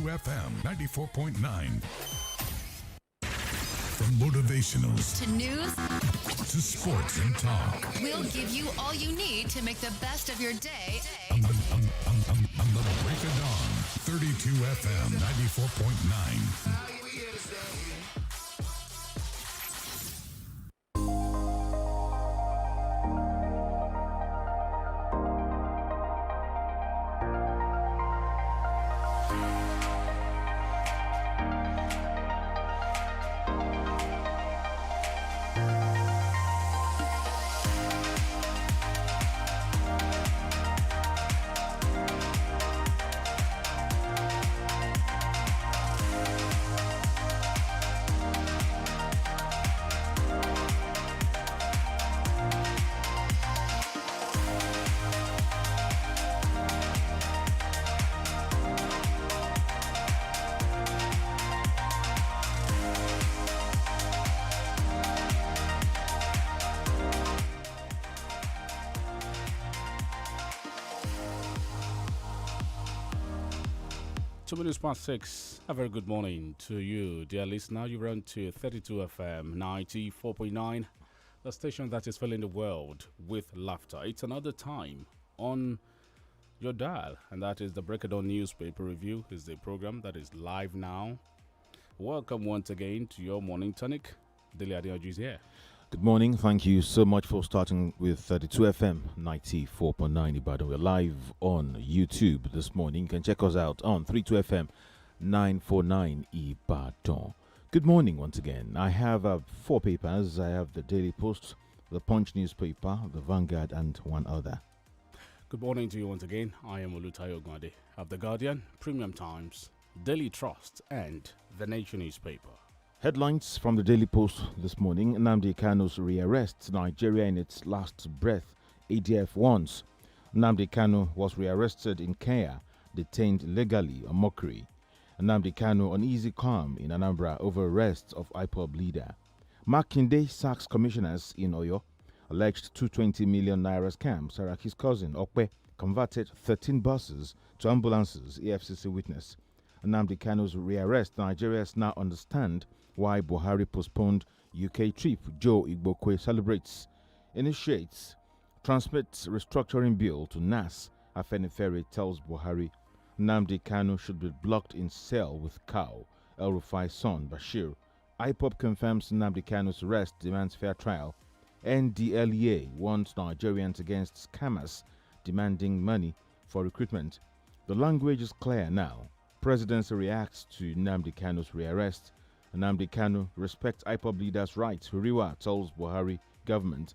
FM 94.9. From motivationals to news to sports and talk, we'll give you all you need to make the best of your day. On the break of dawn, 32 FM 94.9. 2 minutes past 6. A very good morning to you, dear listener. You run to 32 FM 94.9, the station that is filling the world with laughter. It's another time on your dial, and that is the Break of Dawn Newspaper Review. Is the program that is live now. Welcome once again to your morning tonic. DELE ADEYANJU is here. Good morning. Thank you so much for starting with 32 FM 94.9 Ibadan. We're live on YouTube this morning. You can check us out on 32 FM 949 Ibadan. Good morning once again. I have 4 papers. I have the Daily Post, the Punch newspaper, the Vanguard, and one other. Good morning to you once again. I am OLUTAYO OGUNADE of The Guardian, Premium Times, Daily Trust, and The Nation newspaper. Headlines from the Daily Post this morning. Nnamdi Kanu's rearrest. Nigeria in its last breath. ADF warns. Nnamdi Kanu was rearrested in Kenya, detained illegally, a mockery. Nnamdi Kanu uneasy calm in Anambra over arrest of IPOB leader. Makinde sacks commissioners in Oyo. Alleged 220 million naira scam. Saraki's cousin Okwe converted 13 buses to ambulances, EFCC witness. Nnamdi Kanu's rearrest. Nigerians now understand why Buhari postponed UK trip. Joe Igbokwe celebrates. Initiates. Transmits restructuring bill to NAS. Afenifere tells Buhari. Nnamdi Kanu should be blocked in cell with cow. El Rufai's son Bashir. IPOB confirms Nnamdi Kanu's arrest, demands fair trial. NDLEA warns Nigerians against scammers demanding money for recruitment. The language is clear now. Presidency reacts to Nnamdi Kanu's rearrest. Nnamdi Kanu respects IPOB leaders' rights. Huriwa tells Buhari government.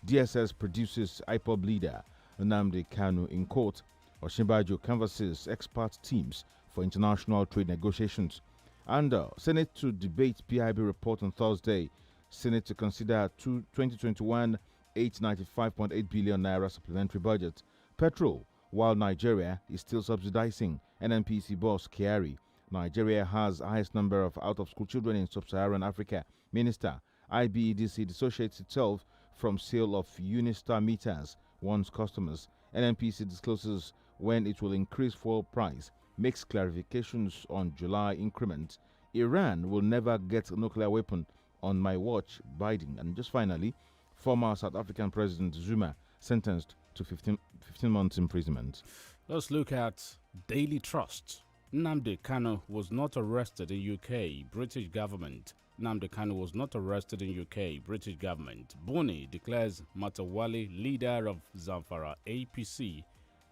DSS produces IPOB leader Nnamdi Kanu in court. Osinbajo canvasses expert teams for international trade negotiations. And Senate to debate PIB report on Thursday. Senate to consider 2021 895.8 billion naira supplementary budget. Petrol, while Nigeria is still subsidizing NNPC boss Kyari. Nigeria has the highest number of out-of-school children in sub-Saharan Africa. Minister, IBEDC dissociates itself from sale of Unistar meters, warns customers. NNPC discloses when it will increase fuel price, makes clarifications on July increment. Iran will never get a nuclear weapon on my watch, Biden. And just finally, former South African President Zuma sentenced to 15 months imprisonment. Let's look at Daily Trust. Nnamdi Kanu was not arrested in UK, British government. Nnamdi Kanu was not arrested in UK, British government. Boni declares Matawale, leader of Zamfara APC,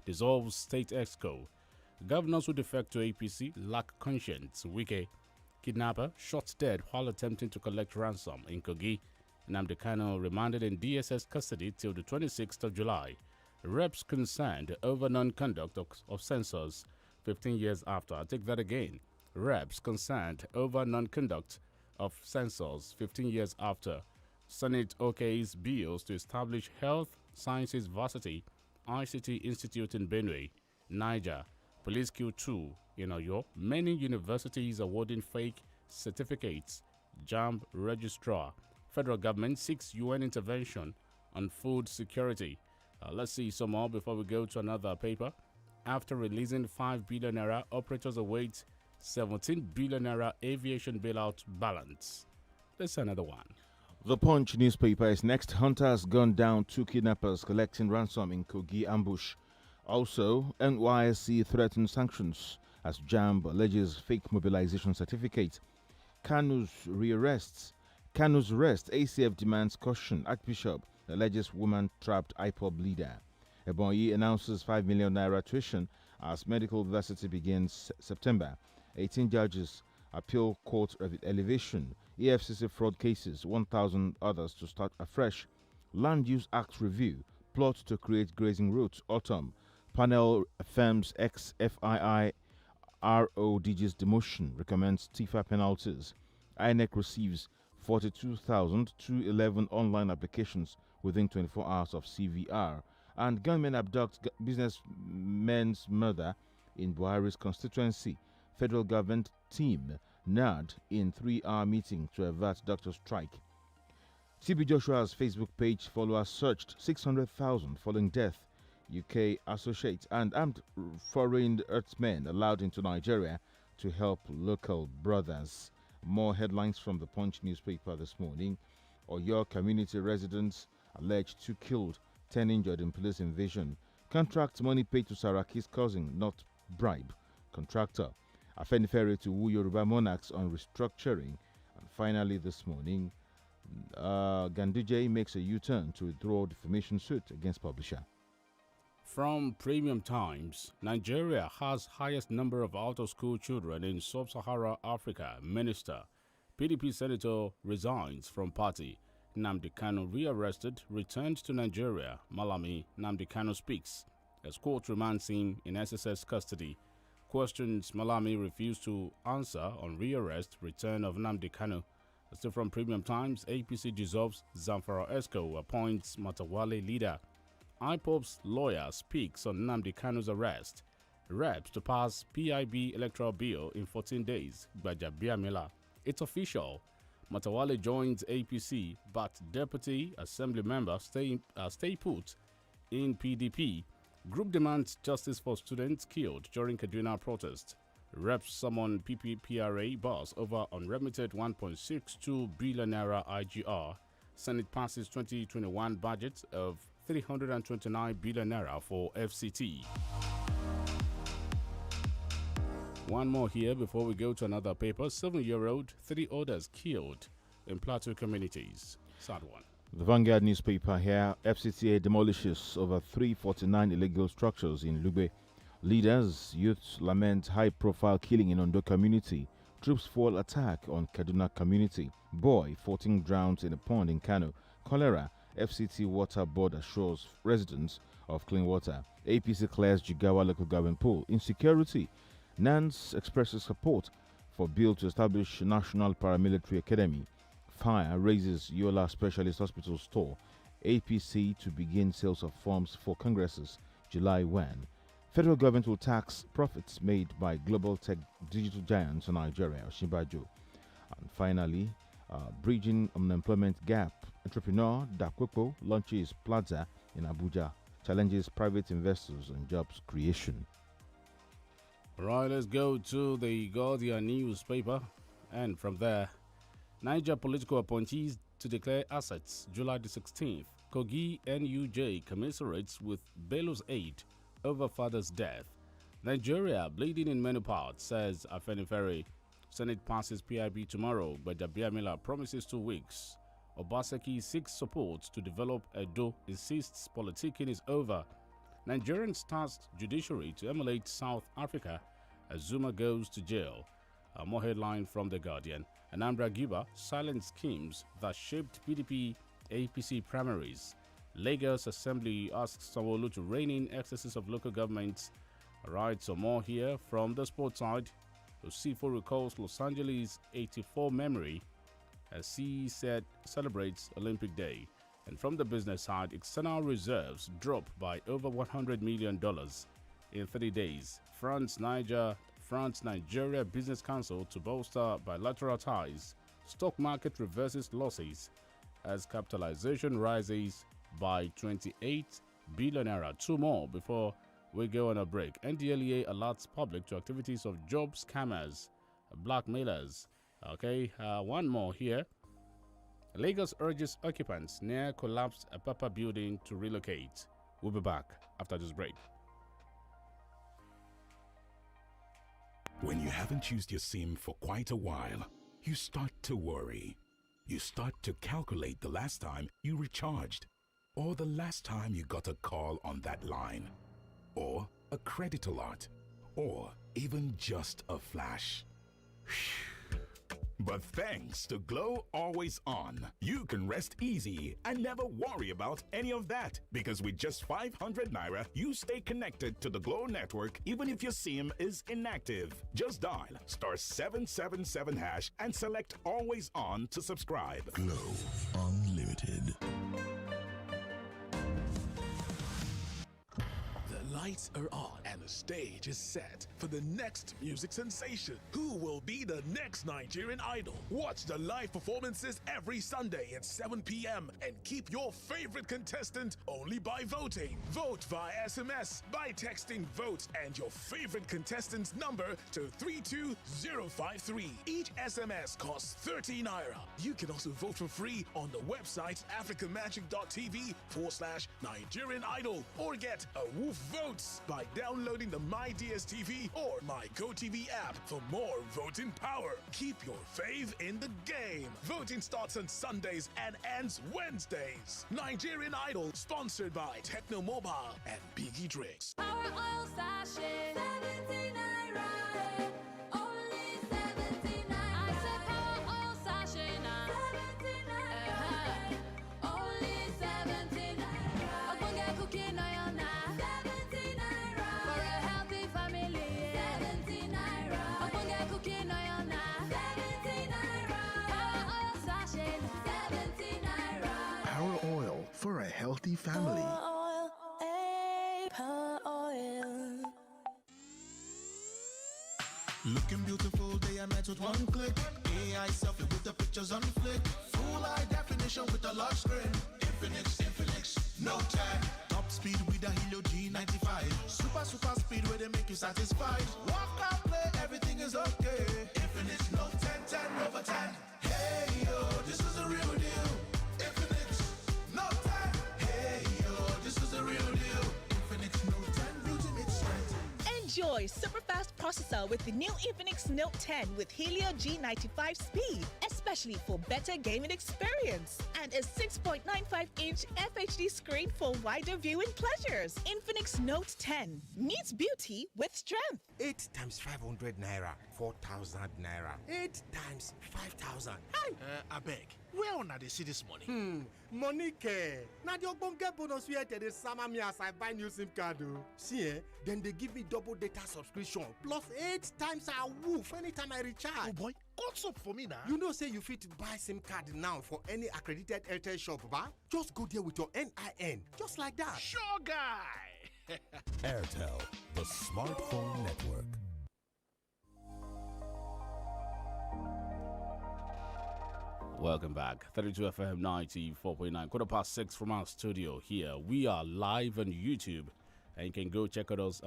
dissolves state exco. Governors who defect to APC lack conscience. Wike, kidnapper, shot dead while attempting to collect ransom in Kogi. Nnamdi Kanu remanded in DSS custody till the 26th of July. Reps concerned over non-conduct of censors 15 years after. I take that again. Reps concerned over non-conduct of censors 15 years after. Senate OK's bills to establish Health Sciences Varsity ICT Institute in Benue, Niger. Police kill 2 in Oyo. Many universities awarding fake certificates. JAMB registrar. Federal government seeks UN intervention on food security. Let's see some more before we go to another paper. After releasing 5 billion naira, operators await 17 billion naira aviation bailout balance. There's another one. The Punch newspaper is next. Hunters gunned down 2 kidnappers collecting ransom in Kogi ambush. Also, NYSC threatens sanctions as JAMB alleges fake mobilization certificate. Kanu's rearrests. Kanu's arrest. ACF demands caution. Archbishop alleges woman trapped IPOB leader. Ebonyi announces 5 million naira tuition as medical university begins September. 18 judges appeal court elevation. EFCC fraud cases, 1,000 others to start afresh. Land Use Act review. Plot to create grazing routes. Autumn. Panel affirms ex-FII RODG's demotion. Recommends TIFA penalties. INEC receives 42,211 online applications within 24 hours of CVR. And gunmen abduct businessmen's murder in Buhari's constituency. Federal government team NAD in 3-hour meeting to avert doctor strike. TB Joshua's Facebook page followers surged 600,000 following death. UK associates and armed foreign earthmen allowed into Nigeria to help local brothers. More headlines from the Punch newspaper this morning. Oyo community residents alleged 2 killed, 10 injured in police invasion. Contract money paid to Saraki's cousin, not bribe. Contractor. Afenifere to woo Yoruba monarchs on restructuring. And finally this morning, Ganduje makes a U-turn to withdraw defamation suit against publisher. From Premium Times, Nigeria has highest number of out-of-school children in sub-Saharan Africa. Minister, PDP Senator resigns from party. Nnamdi Kanu rearrested, returned to Nigeria. Malami Nnamdi Kanu speaks as court remands him in SSS custody. Questions Malami refused to answer on rearrest, return of Nnamdi Kanu. Still from Premium Times, APC dissolves Zamfara ESCO, appoints Matawale leader. IPOB's lawyer speaks on Nnamdi Kanu's arrest. Reps to pass PIB electoral bill in 14 days. Gbajabiamila. It's official. Matawale joins APC, but deputy assembly member stay put in PDP. Group demands justice for students killed during Kaduna protest. Reps summon PPPRA boss over unremitted 1.62 billion naira IGR. Senate passes 2021 budget of 329 billion naira for FCT. One more here before we go to another paper. 7-year-old, 3 others killed in Plateau communities. Sad one. The Vanguard newspaper here, FCTA demolishes over 349 illegal structures in Lugbe. Leaders, youths lament high-profile killing in Ondo community. Troops fall attack on Kaduna community. Boy, 14 drowns in a pond in Kano. Cholera, FCT water board assures residents of clean water. APC clears Jigawa local government pool. Insecurity, NANS expresses support for bill to establish National Paramilitary Academy. Fire raises Yola Specialist Hospital store. APC to begin sales of forms for congresses July 1. Federal government will tax profits made by global tech digital giants in Nigeria, Shimbajo. And finally, bridging unemployment gap. Entrepreneur Dakwepo launches Plaza in Abuja, challenges private investors and jobs creation. All right, let's go to the Guardian newspaper. And from there, Niger political appointees to declare assets July the 16th. Kogi NUJ commiserates with Bello's aid over father's death. Nigeria bleeding in many parts, says Afenifere. Senate passes PIB tomorrow, but Jabiamila promises 2 weeks. Obaseki seeks support to develop Edo, insists politicking is over. Nigerians tasked judiciary to emulate South Africa as Zuma goes to jail. More headline from The Guardian. Anambra Giba silent schemes that shaped PDP APC primaries. Lagos Assembly asks Sanwo-Olu to rein in excesses of local governments. Alright, so more here from the sports side. Osifo recalls Los Angeles 84 memory as he said celebrates Olympic Day. And from the business side, external reserves drop by over $100 million in 30 days. France-Nigeria Business Council to bolster bilateral ties. Stock market reverses losses as capitalization rises by 28 billion naira. 2 more before we go on a break. NDLEA alerts public to activities of job scammers, blackmailers. Okay, one more here. Lagos urges occupants near collapsed Papa building to relocate. We'll be back after this break. When you haven't used your SIM for quite a while, you start to worry. You start to calculate the last time you recharged, or the last time you got a call on that line, or a credit alert, or even just a flash. But thanks to Glow Always On, you can rest easy and never worry about any of that. Because with just 500 Naira, you stay connected to the Glow network even if your SIM is inactive. Just dial *777# and select Always On to subscribe. Glow Unlimited. The lights are on and the stage is set for the next music sensation. Who will be the next Nigerian idol? Watch the live performances every Sunday at 7 p.m. and keep your favorite contestant only by voting. Vote via SMS by texting VOTE and your favorite contestant's number to 32053. Each SMS costs 30 Naira. You can also vote for free on the website africamagic.tv/Nigerian Idol or get a woof votes by downloading the My DSTV or My GoTV app for more voting power. Keep your fave in the game. Voting starts on Sundays and ends Wednesdays. Nigerian Idol, sponsored by Techno Mobile and Biggie Drinks. Our oil sachet, 17 Naira. Only 17 Naira. I said our oil sachet now. 17 Naira. Only 17 Naira. I'm gonna get cooking oil now. 17 Naira. For a healthy family. 17 Naira. I'm gonna get cooking oil now. 17 Naira. Our oil sachet now. 17 Naira. Power oil for a healthy family. Looking beautiful, they are met with one click. AI selfie with the pictures on flick. Full high definition with a large screen. Infinix, no tag. Top speed with a Helio G95. Super speed where they make you satisfied. Walk out, play, everything is okay. Infinix Note 10, 10 over 10. Hey yo, this is a real deal. Infinix Note 10. Hey yo, this is a real deal. Infinix Note 10, ultimate strength. Enjoy super-fast processor with the new Infinix Note 10 with Helio G95 speed, especially for better gaming experience. And a 6.95-inch FHD screen for wider viewing pleasures. Infinix Note 10 meets beauty with strength. 8 times 500 Naira, 4,000 Naira. 8 times 5,000. Hi! I beg, where on they see this money? Money care. Now the ogbonge bonus we dey sama me as I buy new SIM card. See, then they give me double data subscription plus 8 times a woof anytime I recharge. Oh boy, what's up for me now? You know say you fit buy SIM card now for any accredited Airtel shop, ba? Just go there with your NIN, just like that. Sure guy. Airtel, the smartphone network. Welcome back. 32 FM 94.9, 6:15 from our studio here. We are live on YouTube, and you can go check us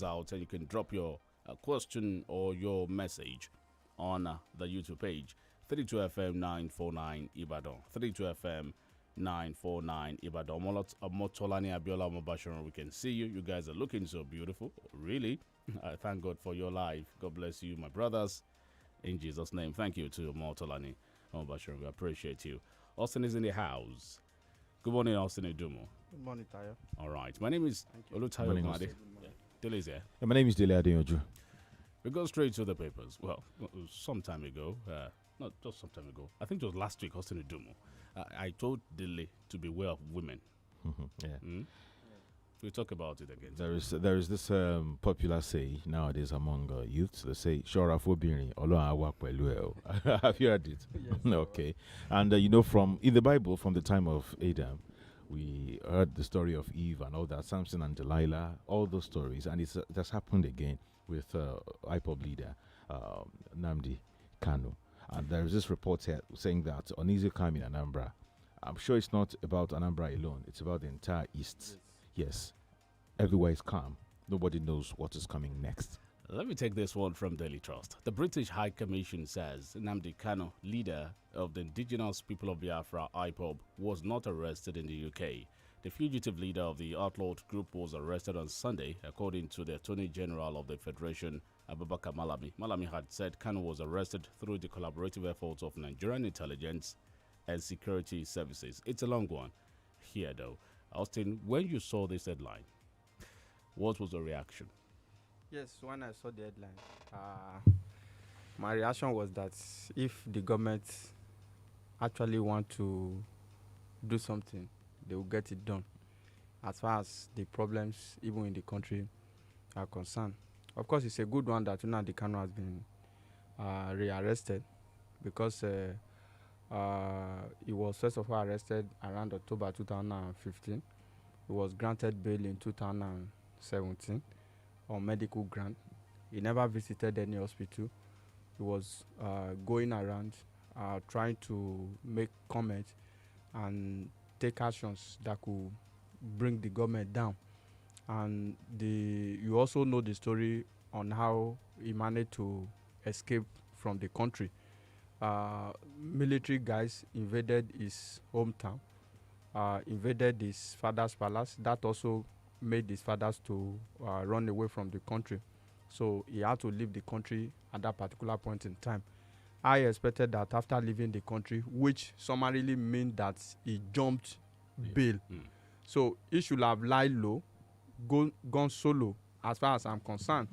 out, and you can drop your question or your message on the YouTube page. 32 FM 949 Ibadan. 32 FM 949 Ibadan. Motolani Abiola Mobasharon. We can see you. You guys are looking so beautiful. Really. I thank God for your life. God bless you, my brothers. In Jesus' name. Thank you to Motolani Mobasharon. We appreciate you. Austin is in the house. Good morning, Austin Edumo. Good morning, Tayo. All right. My name is OLUTAYO. Dele is here. My name is Dele Adeyanju. We go straight to the papers. Well, some time ago, not just some time ago, I think it was last week, Austin Edumo, I told Dele to beware of women. Yeah. We'll talk about it again. There is this popular say nowadays among youths. They say, "Shora fobiri, Ọlọ́run á wà pẹ̀lú ẹ o." Have you heard it? Yes. Okay. And you know, from in the Bible, from the time of Adam, we heard the story of Eve and all that, Samson and Delilah, all those stories, and it has happened again with IPOB leader Nnamdi Kanu. And there is this report here saying that uneasy calm in Anambra. I'm sure it's not about Anambra alone; it's about the entire East. Yes, everywhere is calm. Nobody knows what is coming next. Let me take this one from Daily Trust. The British High Commission says Nnamdi Kanu, leader of the indigenous people of Biafra, IPOB, was not arrested in the UK. The fugitive leader of the outlawed group was arrested on Sunday, according to the Attorney General of the Federation, Abubakar Malami. Malami had said Kanu was arrested through the collaborative efforts of Nigerian intelligence and security services. It's a long one here, though. Austin, when you saw this headline, what was the reaction? Yes, when I saw the headline, my reaction was that if the government actually want to do something, they will get it done. As far as the problems, even in the country, are concerned. Of course, it's a good one that Nnamdi Kanu has been rearrested because he was first of all arrested around October 2015. He was granted bail in 2017 on medical grant. He never visited any hospital. He was going around trying to make comments and take actions that could bring the government down. And you also know the story on how he managed to escape from the country. Military guys invaded his hometown, invaded his father's palace. That also made his fathers to run away from the country. So he had to leave the country at that particular point in time. I expected that after leaving the country, which summarily means that he jumped bail. So he should have lied low, gone solo as far as I'm concerned.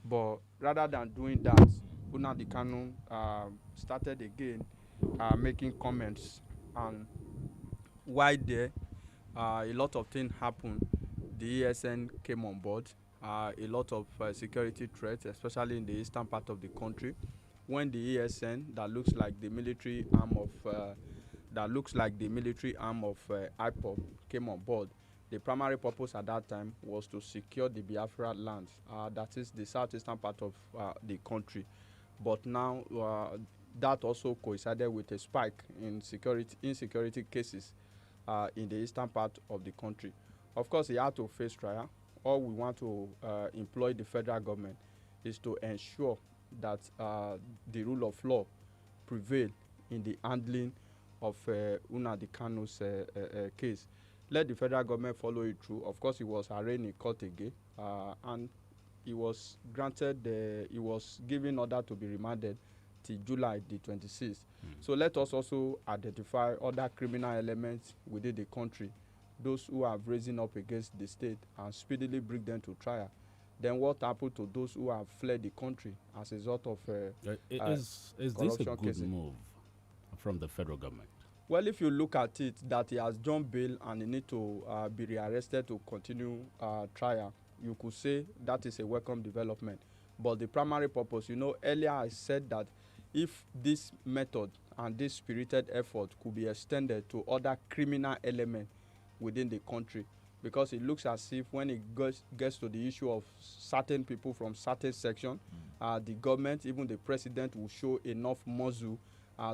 But rather than doing that, Nnamdi Kanu started again making comments. And while there, a lot of things happened. The ESN came on board. A lot of security threats, especially in the eastern part of the country. When the ESN, that looks like the military arm of IPOB, came on board, the primary purpose at that time was to secure the Biafra land, that is the southeastern part of the country. But now that also coincided with a spike in insecurity cases in the eastern part of the country. Of course, he had to face trial. All we want to employ the federal government is to ensure that the rule of law prevail in the handling of Nnamdi Kanu's case. Let the federal government follow it through. Of course, he was arraigned in court again, and he was given order to be remanded till July the 26th. So let us also identify other criminal elements within the country, those who have risen up against the state, and speedily bring them to trial. Then what happened to those who have fled the country as a result of is this a good cases? move from the federal government? Well, if you look at it, that he has jumped bail and he need to be rearrested to continue trial, you could say that is a welcome development. But the primary purpose, earlier I said that if this method and this spirited effort could be extended to other criminal elements within the country, because it looks as if when it gets to the issue of certain people from certain section, the government, even the president, will show enough muscle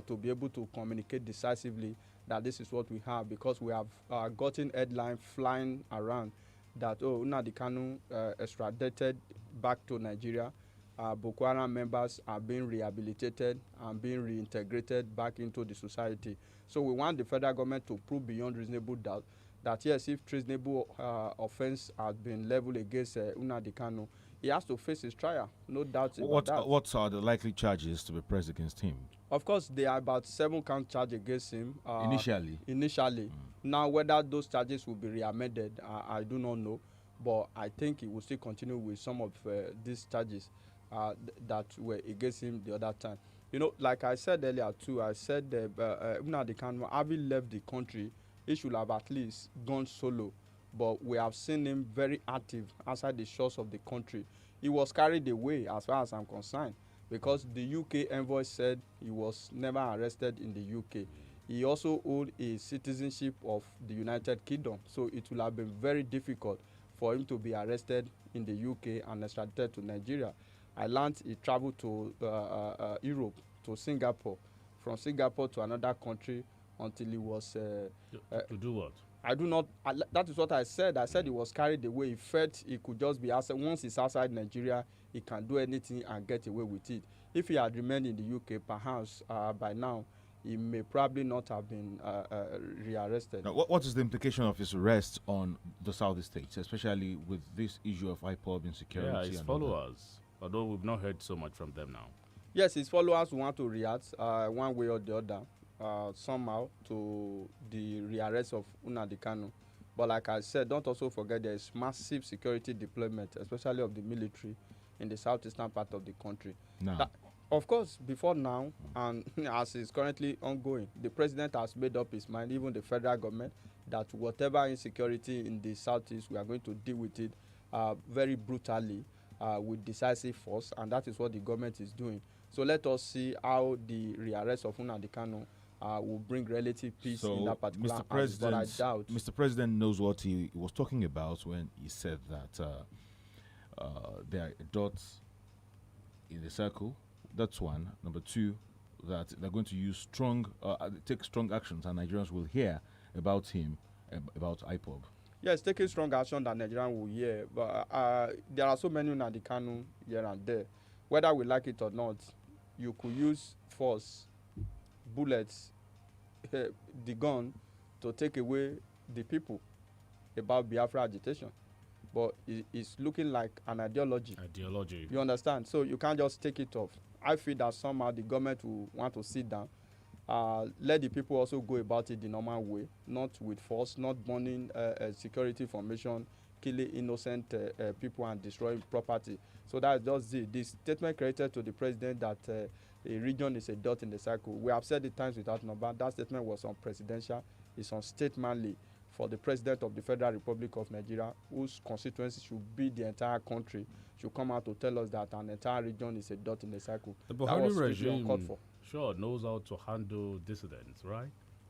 to be able to communicate decisively that this is what we have, because we have gotten headline flying around that Nnamdi Kanu extradited back to Nigeria. Boko Haram members are being rehabilitated and being reintegrated back into the society. So we want the federal government to prove beyond reasonable doubt that yes, if treasonable offense has been leveled against Nnamdi Kanu, he has to face his trial. No doubt about that. What are the likely charges to be pressed against him? Of course, there are about 7 count charges against him. Initially. Now, whether those charges will be reamended, I do not know. But I think he will still continue with some of these charges that were against him the other time. Like I said earlier too, I said Nnamdi Kanu, having left the country, he should have at least gone solo. But we have seen him very active outside the shores of the country. He was carried away as far as I'm concerned, because the UK envoy said he was never arrested in the UK. He also owed a citizenship of the United Kingdom, so it will have been very difficult for him to be arrested in the UK and extradited to Nigeria. I learned he traveled to Europe, to Singapore, from Singapore to another country until he was to do what? I do not. That is what I said. I said he was carried away. He felt he could just be outside. Once he's outside Nigeria, he can do anything and get away with it. If he had remained in the UK, perhaps by now he may probably not have been rearrested. Now, what is the implication of his arrest on the Southeast states, especially with this issue of IPOB insecurity? Yeah, his and all that? followers, although we've not heard so much from them now. Yes, his followers want to react one way or the other somehow to the rearrest of Nnamdi Kanu. But like I said, don't also forget there is massive security deployment, especially of the military in the southeastern part of the country. Now, Of course, before now, and as is currently ongoing, the president has made up his mind, even the federal government, that whatever insecurity in the southeast, we are going to deal with it very brutally with decisive force, and that is what the government is doing. So let us see how the rearrest of Nnamdi Kanu will bring relative peace in that particular house, but I doubt. Mr. President knows what he was talking about when he said that there are dots in the circle. That's one. Number two, that they're going to use take strong actions, and Nigerians will hear about him, about IPOB. Yes, taking strong action that Nigerians will hear, but there are so many Nnamdi Kanu here and there. Whether we like it or not, you could use force, bullets, the gun to take away the people about Biafra agitation. But it's looking like an ideology. You understand? So you can't just take it off. I feel that somehow the government will want to sit down, let the people also go about it the normal way, not with force, not burning security information, killing innocent people and destroying property. So that's just it. The statement created to the president that a region is a dot in the cycle. We have said it times without number. That statement was unpresidential. It's unstatesmanly for the president of the Federal Republic of Nigeria, whose constituency should be the entire country, should come out to tell us that an entire region is a dot in the cycle. The Buhari regime sure knows how to handle dissidents, right?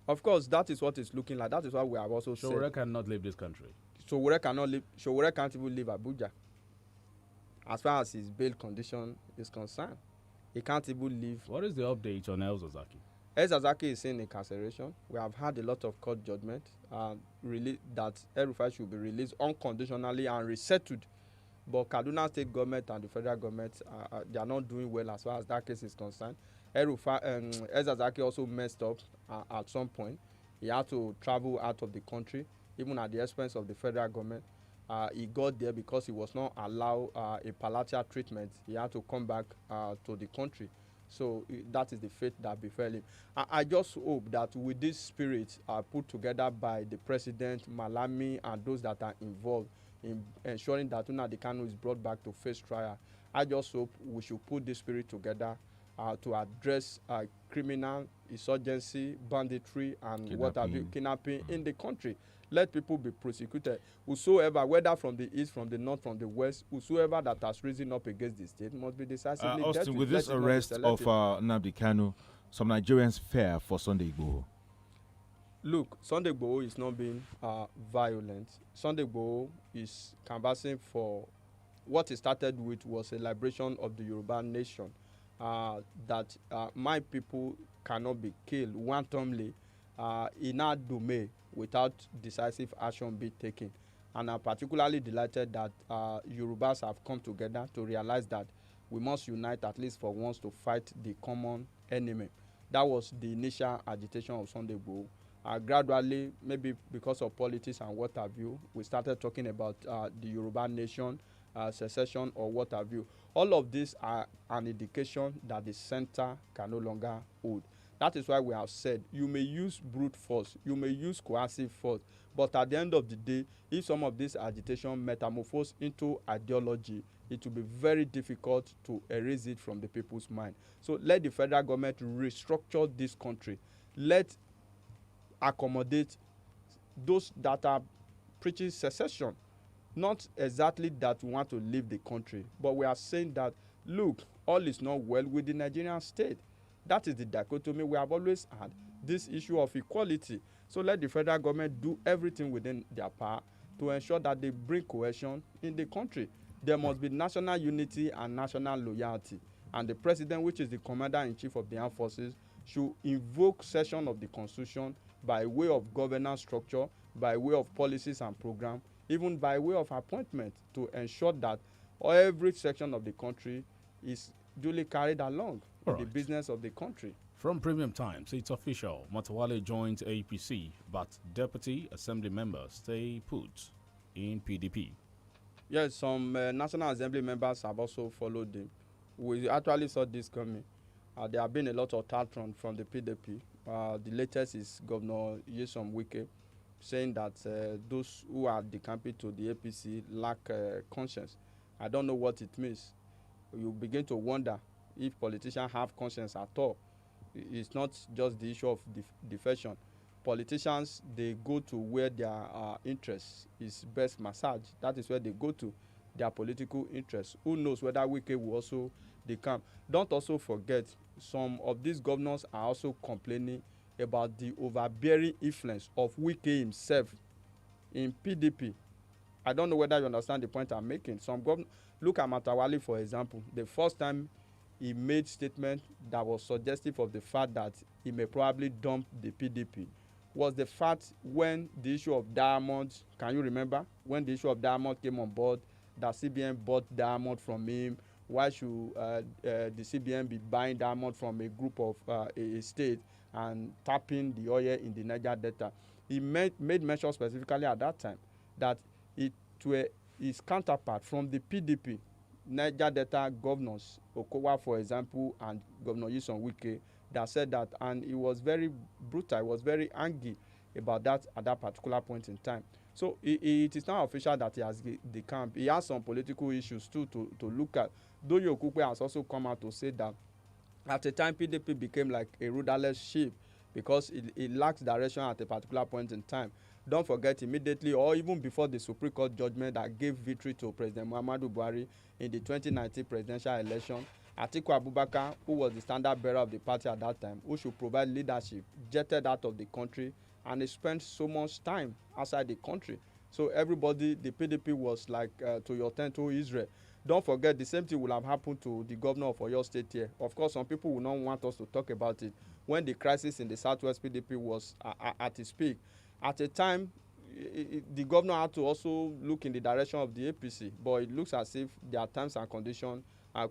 Of course, that is what it's looking like. That is why we have also said. Showore cannot leave this country. Showore cannot leave. Showore can't even leave Abuja. As far as his bail condition is concerned, he can't even leave. What is the update on El Zazaki? El Zazaki is in incarceration. We have had a lot of court judgment that El Rufai should be released unconditionally and resettled. But Kaduna State government and the federal government, they are not doing well as far as that case is concerned. El Zazaki also messed up at some point. He had to travel out of the country, even at the expense of the federal government. He got there because he was not allowed a palliative treatment. He had to come back to the country. So that is the fate that befell him. I just hope that with this spirit put together by the president, Malami, and those that are involved in ensuring that Nnamdi Kanu is brought back to face trial, I just hope we should put this spirit together to address criminal insurgency, banditry, and kidnapping in the country. Let people be prosecuted. Whosoever, whether from the east, from the north, from the west, whosoever that has risen up against the state must be decisively dealt Austin, with this arrest of Nnamdi Kanu, some Nigerians fear for Sunday Igboho. Look, Sunday Igboho is not being violent. Sunday Igboho is canvassing for what he started with was a liberation of the Yoruba nation. That my people cannot be killed wantonly in our domain without decisive action being taken. And I'm particularly delighted that Yorubas have come together to realize that we must unite at least for once to fight the common enemy. That was the initial agitation of Sunday Igboho. Gradually, maybe because of politics and what have you, we started talking about the Yoruba nation, secession or what have you. All of these are an indication that the center can no longer hold. That is why we have said you may use brute force, you may use coercive force, but at the end of the day, if some of this agitation metamorphose into ideology, it will be very difficult to erase it from the people's mind. So let the federal government restructure this country. Let accommodate those that are preaching secession. Not exactly that we want to leave the country, but we are saying that, look, all is not well with the Nigerian state. That is the dichotomy we have always had, this issue of equality. So let the federal government do everything within their power to ensure that they bring cohesion in the country. There must be national unity and national loyalty. And the president, which is the commander-in-chief of the armed forces, should invoke session of the constitution by way of governance structure by way of policies and program, even by way of appointment, to ensure that every section of the country is duly carried along with the business of the country. From Premium Times, it's official. Matawale joins APC, but Deputy Assembly members stay put in PDP. Yes, some National Assembly members have also followed him. We actually saw this coming. There have been a lot of tantrum from the PDP. The latest is Governor Nyesom Wike saying that those who are decamping to the APC lack conscience. I don't know what it means. You begin to wonder if politicians have conscience at all. It's not just the issue of defection. Politicians, they go to where their interest is best massaged. That is where they go to, their political interest. Who knows whether Wike will also decamp. Don't also forget, some of these governors are also complaining about the overbearing influence of Wike himself in PDP. I don't know whether you understand the point I'm making. Some governors, look at Matawale for example. The first time he made statement that was suggestive of the fact that he may probably dump the PDP was the fact when the issue of Diamond, can you remember? When the issue of Diamond came on board, that CBN bought Diamond from him. Why should the CBN be buying Diamond from a group of a state and tapping the oil in the Niger Delta? He made mention specifically at that time that it were his counterpart from the PDP, Niger Delta governors, Okowa for example, and Governor Nyesom Wike, that said that, and he was very brutal, he was very angry about that at that particular point in time. So it is now official that he has the camp. He has some political issues too to look at. Doyo Okupe has also come out to say that at the time PDP became like a rudderless ship because it lacks direction at a particular point in time. Don't forget, immediately or even before the Supreme Court judgment that gave victory to President Muhammadu Buhari in the 2019 presidential election, Atiku Abubakar, who was the standard bearer of the party at that time, who should provide leadership, jetted out of the country, and he spent so much time outside the country. So everybody, the PDP was like to your tent, to Israel. Don't forget, the same thing will have happened to the governor of Oyo State here. Of course, some people will not want us to talk about it. When the crisis in the Southwest PDP was at its peak, at a time, the governor had to also look in the direction of the APC, but it looks as if their terms and conditions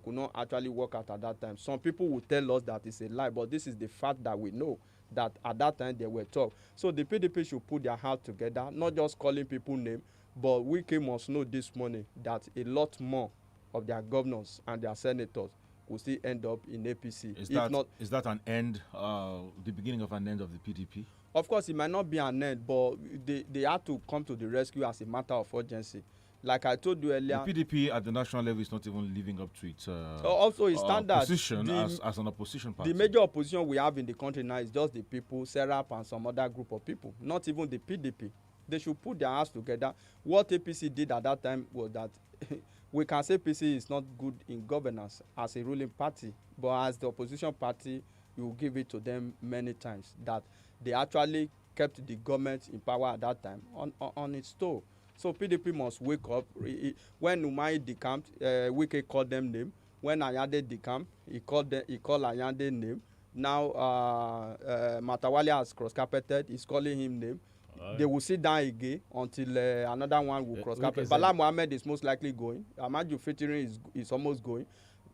could not actually work out at that time. Some people will tell us that it's a lie, but this is the fact that we know, that at that time they were talk. So the PDP should put their heart together, not just calling people names, but we must know this morning that a lot more of their governors and their senators will still end up in APC. Is that an end, the beginning of an end of the PDP? Of course, it might not be an end, but they had to come to the rescue as a matter of urgency. Like I told you earlier, the PDP at the national level is not even living up to its also its standard position as an opposition party. The major opposition we have in the country now is just the people, Serap and some other group of people, not even the PDP. They should put their hands together. What APC did at that time was that we can say APC is not good in governance as a ruling party, but as the opposition party, you will give it to them many times that they actually kept the government in power at that time on its toe. So PDP must wake up. When Umai decamped, Wike called them name. When Ayande decamped, he called Ayande name. Now Matawale has cross-carpeted. He's calling him name. They will sit down again until another one will cross-carpet. Bala Mohammed is most likely going. Amaju Fitirin is almost going.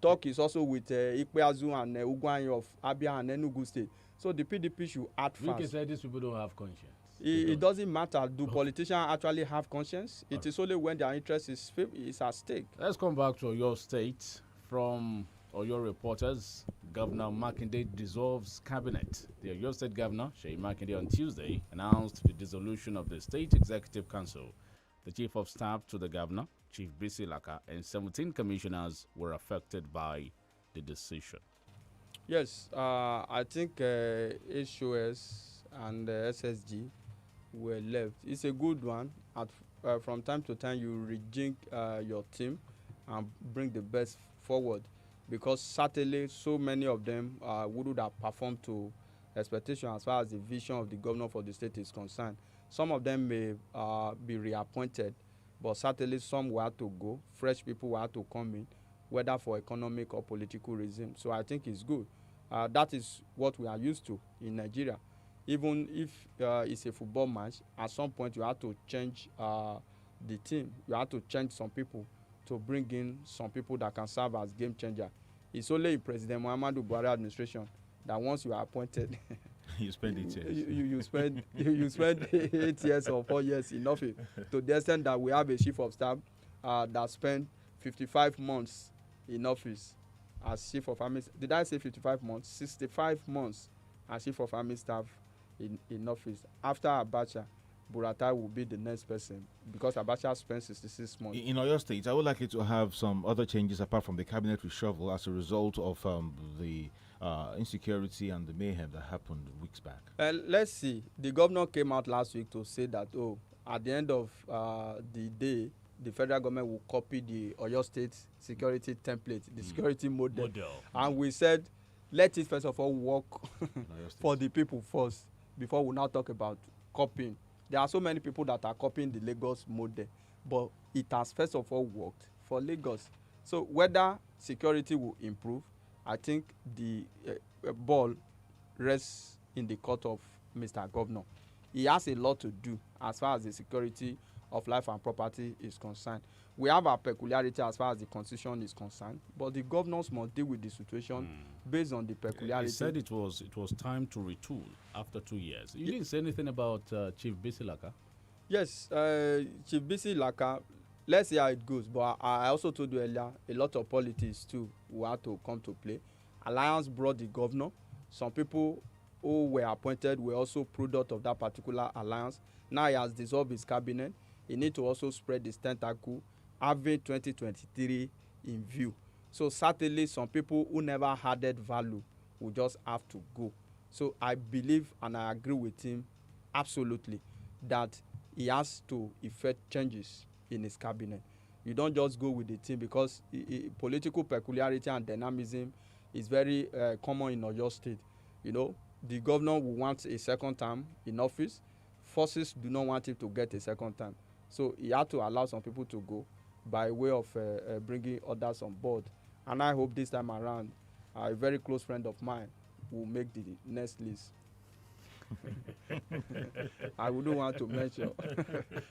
Talk is also with Ikpeazu and Ugwanyi of Abia and Enugu State. So the PDP should act fast. Wike said these people don't have conscience. It doesn't matter. Do politicians actually have conscience? It is only when their interest is at stake. Let's come back to your state. From Oyo reporters, Governor Makinde dissolves cabinet. The Oyo State Governor, Sheyi Makinde, on Tuesday announced the dissolution of the State Executive Council. The Chief of Staff to the Governor, Chief Bisi Laka, and 17 commissioners were affected by the decision. Yes, I think HOS and SSG were left. It's a good one. From time to time, you rejig your team and bring the best forward, because certainly so many of them would have performed to expectation as far as the vision of the governor for the state is concerned. Some of them may be reappointed, but certainly some will have to go. Fresh people will have to come in, whether for economic or political reasons. So I think it's good. That is what we are used to in Nigeria. Even if it's a football match, at some point you have to change the team. You have to change some people to bring in some people that can serve as game changer. It's only in President Muhammadu Buhari administration that once you are appointed, you spend 8 years. you spend 8 years or 4 years in office. To the extent that we have a chief of staff that spent 55 months in office as chief of army. Did I say 55 months? 65 months as chief of army staff in office. After Abacha, Buratai will be the next person because Abacha spent 66 months. In Oyo State, I would like you to have some other changes apart from the cabinet reshuffle as a result of the insecurity and the mayhem that happened weeks back. Let's see. The governor came out last week to say that, at the end of the day, the federal government will copy the Oyo State security template, the security model. And we said, let it first of all work for the people first before we now talk about copying. There are so many people that are copying the Lagos model, but it has first of all worked for Lagos. So whether security will improve, I think the ball rests in the court of Mr. Governor. He has a lot to do as far as the security of life and property is concerned. We have our peculiarity as far as the constitution is concerned, but the governors must deal with the situation based on the peculiarity. He said it was time to retool after 2 years. You didn't say anything about Chief Bisi Laka? Yes, Chief Bisi Laka, let's see how it goes. But I also told you earlier, a lot of politics too who had to come to play. Alliance brought the governor. Some people who were appointed were also product of that particular alliance. Now he has dissolved his cabinet. He needs to also spread his tentacle, having 2023 in view. So certainly some people who never added value will just have to go. So I believe and I agree with him absolutely that he has to effect changes in his cabinet. You don't just go with the team because political peculiarity and dynamism is very common in Oyo State. You know, the governor will want a second term in office. Forces do not want him to get a second term. So he had to allow some people to go by way of bringing others on board. And I hope this time around, a very close friend of mine will make the next list. I wouldn't want to mention.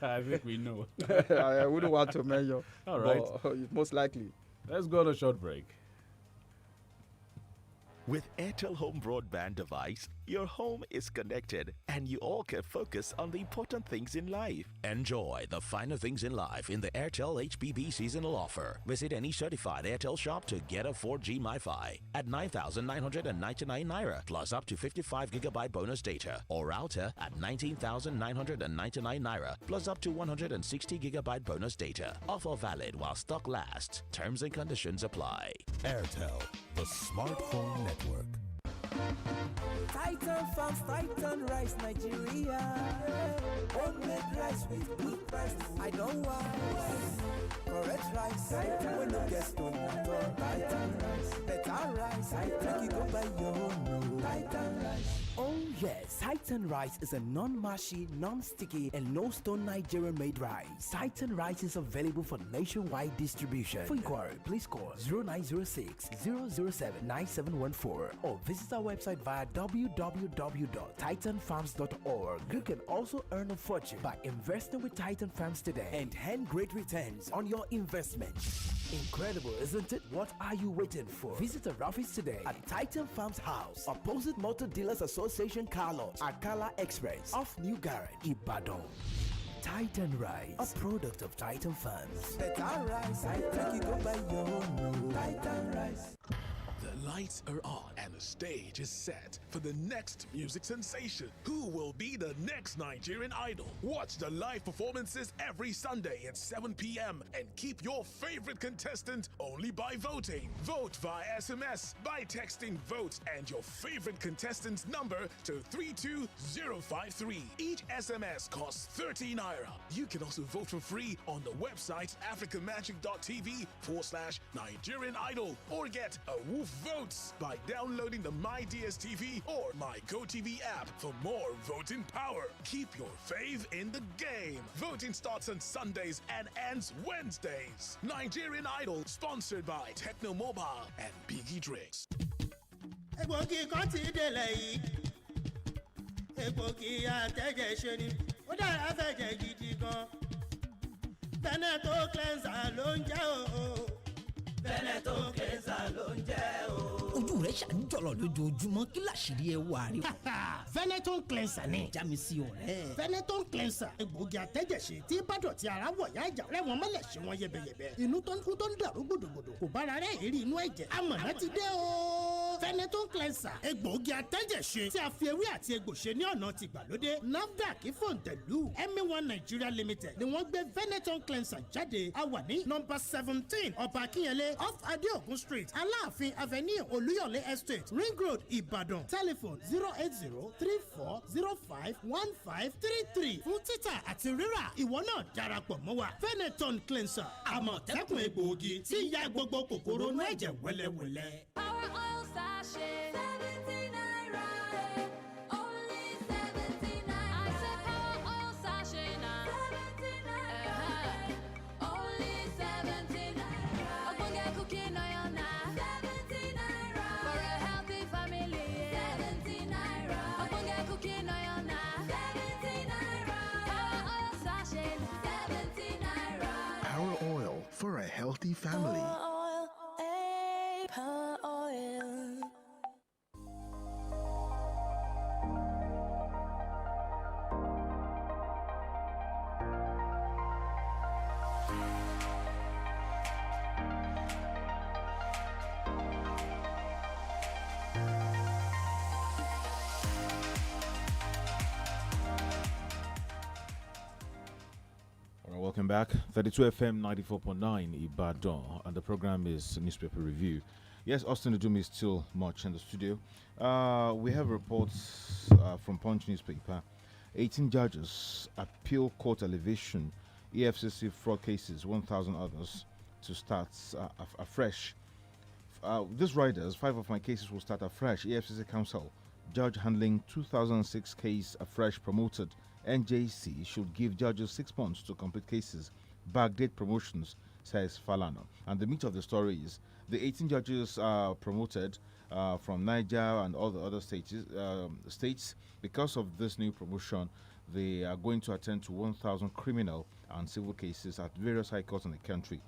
I think we know. I wouldn't want to mention. All right. But most likely. Let's go on a short break. With Airtel Home Broadband device, your home is connected and you all can focus on the important things in life. Enjoy the finer things in life in the Airtel HBB seasonal offer. Visit any certified Airtel shop to get a 4G MiFi at 9,999 Naira plus up to 55 gigabyte bonus data, or router at 19,999 Naira plus up to 160 gigabyte bonus data. Offer valid while stock lasts. Terms and conditions apply. Airtel, the smartphone network. Titan Farms, Titan Rice, Nigeria. Homemade rice with good price. I don't want correct rice. Titan, when you get stone at all. Titan Rice, better rice. Make you go buy your own. Titan Rice. Oh yes, Titan Rice is a non-mushy, non-sticky, and no-stone Nigerian-made rice. Titan Rice is available for nationwide distribution. For inquiry, please call 0906 007 9714 or visit our website via www.titanfarms.org. You can also earn a fortune by investing with Titan Farms today and earn great returns on your investment. Incredible, isn't it? What are you waiting for? Visit our office today at Titan Farms House, opposite Motor Dealers Association car lot, Akala Express, off New Garage, Ibadan. Titan Rice, a product of Titan Farms. Better rice, I think you go buy your own. Titan Rice. The lights are on and the stage is set for the next music sensation. Who will be the next Nigerian idol? Watch the live performances every Sunday at 7 p.m. and keep your favorite contestant only by voting. Vote via SMS by texting VOTE and your favorite contestant's number to 32053. Each SMS costs 30 Naira. You can also vote for free on the website africamagic.tv/Nigerian Idol or get a woof votes by downloading the My DSTV or My GoTV app for more voting power. Keep your fave in the game. Voting starts on Sundays and ends Wednesdays. Nigerian Idol, sponsored by Techno Mobile and Biggie Drinks. egbògi àtẹ̀jẹ̀ ṣe ni ó dára fẹ̀jẹ̀ gidi gan. Veneto cleanser ló ń jẹ́ o. Veneto cleanser ló ń jẹ́ o. Ojú rẹ̀ ṣàǹjọ̀lọ̀ lójoojúmọ́ kí làṣírí ẹ wà rí. Veneton cleanser ni. Já mi sí ọ̀rẹ́. Veneton cleanser egbògi àtẹ̀jẹ̀ṣe tí bádọ̀tí ara wọ̀ yá ìjà rẹ̀ wọ́n mọ́lẹ̀ ṣe wọ́n yẹbẹyẹbẹ. Inú tó ń kú tó ń dàrú gbòdògbòdò kò bára rẹ̀ èrí inú ẹ̀jẹ̀. Amọ̀nà ti dé o. Veneton cleanser egbògi àtẹ̀jẹ̀ṣe tí a fi ewé àti egbò ṣe ní ọ̀nà ti gbàlódé. NAFDAC Fòǹtẹ̀lù MA1 Nigeria Limited ni wọ́n gbé Veneton cleanser jáde. A wà ní nọ́mbà 17 Ọba Akínyẹlé off Adeogun Street Aláàfin Avenue Olúyọ̀lé Estate Ring Road Ìbàdàn. Telephone 08034051533 fún títà àti rírà. Ìwọ náà darapọ̀ mọ́ wa. Veneton cleanser àmọ̀tẹ́kùn egbòogi tí ń ya gbogbo kòkòrò inú ẹ̀jẹ̀ wẹ́lẹ́wẹ́lẹ́. Our oil sachet, 70 naira. Only 70 naira. I said our oil sachet now. 70 naira. Only 70 naira. Ogbonge cooking oil now. 70 naira. For a healthy family. 70 naira. Ogbonge cooking oil now. 70 naira. Our oil sachet now. 70 naira. Power oil for a healthy family. Power oil. Welcome back. 32 FM 94.9 Ibadan, and the program is Newspaper Review. Yes, Austin Udumi is still much in the studio. We have reports from Punch newspaper. 18 judges appeal court elevation, EFCC fraud cases, 1,000 others to start afresh. These riders, 5 of my cases will start afresh. EFCC Council, judge handling 2006 case afresh promoted. NJC should give judges 6 months to complete cases. Backdate promotions, says Falana. And the meat of the story is the 18 judges promoted from Niger and all the other states. Because of this new promotion, they are going to attend to 1,000 criminal and civil cases at various high courts in the country.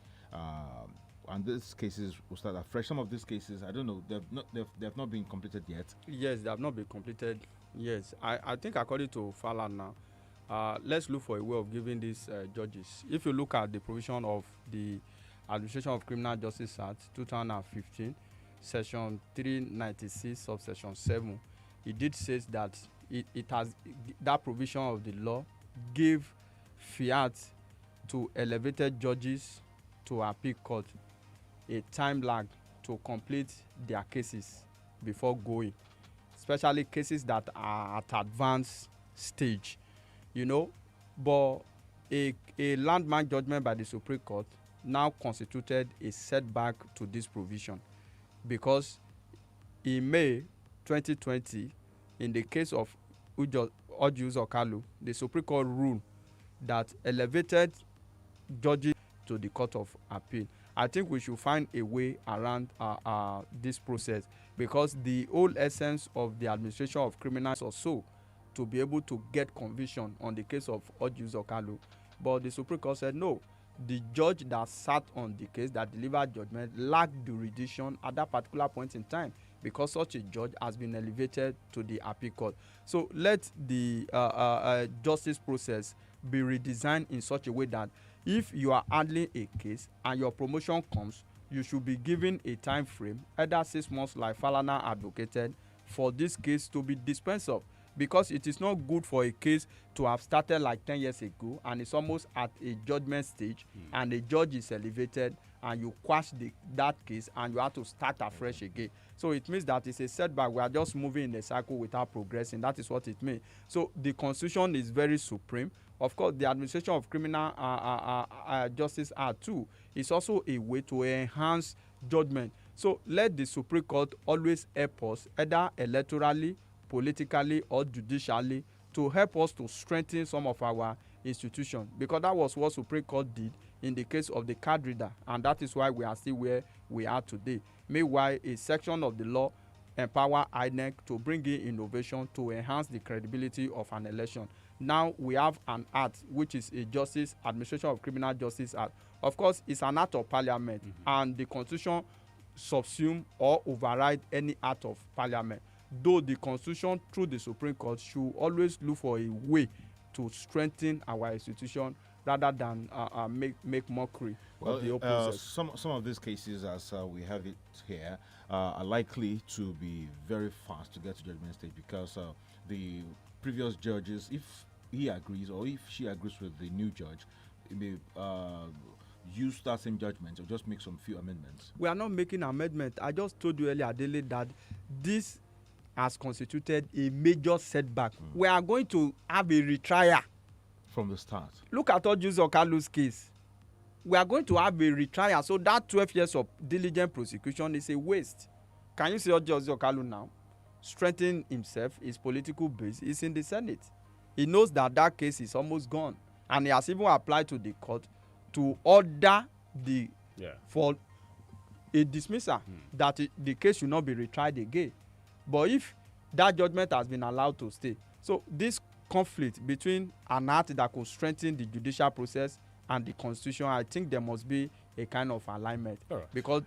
And these cases will start afresh. Some of these cases, I don't know, they've not been completed yet. Yes, they have not been completed. Yes, I think according to Falana, let's look for a way of giving these judges. If you look at the provision of the Administration of Criminal Justice Act 2015, Section 396, subsection 7, it did say that it has that provision of the law give fiat to elevated judges to appeal court a time lag to complete their cases before going, especially cases that are at advanced stage, you know. But a landmark judgment by the Supreme Court now constituted a setback to this provision, because in May 2020, in the case of Ojus Okalu, the Supreme Court ruled that elevated judges to the Court of Appeal. I think we should find a way around this process, because the whole essence of the administration of criminals or so to be able to get conviction on the case of Ojus Okalu. But the Supreme Court said no. The judge that sat on the case, that delivered judgment, lacked jurisdiction at that particular point in time, because such a judge has been elevated to the appeal court. So let the justice process be redesigned in such a way that if you are handling a case and your promotion comes, you should be given a time frame, either 6 months like Falana advocated, for this case to be dispensed of. Because it is not good for a case to have started like 10 years ago and it's almost at a judgment stage, and the judge is elevated and you quash that case and you have to start afresh again. So it means that it's a setback. We are just moving in a cycle without progressing. That is what it means. So the Constitution is very supreme. Of course, the Administration of Criminal Justice Act 2 is also a way to enhance judgment. So let the Supreme Court always help us, either electorally, politically, or judicially, to help us to strengthen some of our institutions, because that was what Supreme Court did in the case of the card reader, and that is why we are still where we are today. Meanwhile, a section of the law empower INEC to bring in innovation to enhance the credibility of an election. Now we have an act which is a Justice Administration of Criminal Justice Act. Of course, it's an act of parliament, and the constitution subsume or override any act of parliament. Though the constitution through the Supreme Court should always look for a way to strengthen our institution rather than make mockery of the process. Some of these cases, as we have it here, are likely to be very fast to get to judgment stage because the previous judges, if he agrees or if she agrees with the new judge, it may use that same judgment or just make some few amendments. We are not making amendment. I just told you earlier, Dele, that this has constituted a major setback. We are going to have a retrial from the start. Look at Oju's Okalu's case. We are going to have a retrial, so that 12 years of diligent prosecution is a waste. Can you see Oju's Okalu now strengthening himself, his political base is in the Senate? He knows that that case is almost gone, and he has even applied to the court to order for a dismissal that the case should not be retried again. But if that judgment has been allowed to stay, so this conflict between an act that could strengthen the judicial process and the constitution, I think there must be a kind of alignment, because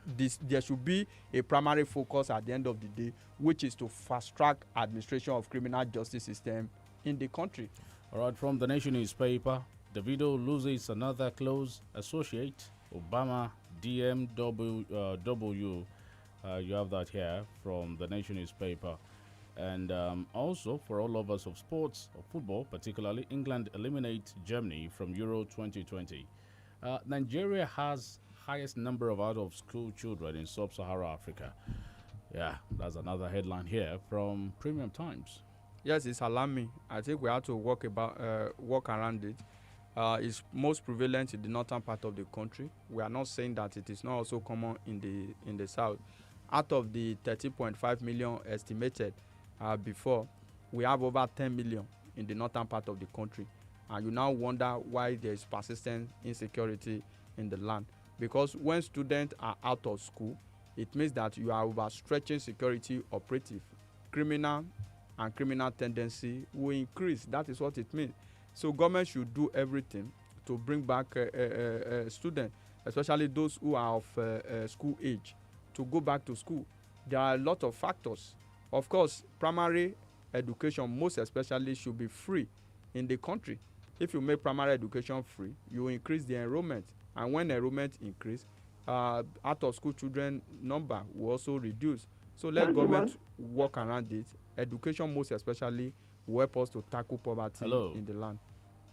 there should be a primary focus at the end of the day, which is to fast track administration of criminal justice system in the country. All right, from the Nation newspaper, Davido loses another close associate, Obama DMW. You have that here from the Nation newspaper. And also, for all lovers of sports, or football particularly, England eliminates Germany from Euro 2020. Nigeria has highest number of out-of-school children in sub-Saharan Africa. Yeah, that's another headline here from Premium Times. Yes, it's alarming. I think we have to work around it. It's most prevalent in the northern part of the country. We are not saying that it is not also common in the south. Out of the 30.5 million estimated before, we have over 10 million in the northern part of the country. And you now wonder why there is persistent insecurity in the land. Because when students are out of school, it means that you are overstretching security operative. Criminal tendency will increase. That is what it means. So government should do everything to bring back students, especially those who are of school age, to go back to school. There are a lot of factors. Of course, primary education, most especially, should be free in the country. If you make primary education free, you increase the enrollment. And when enrollment increase, out-of-school children number will also reduce. So let government work around it. Education, most especially, will help us to tackle poverty in the land.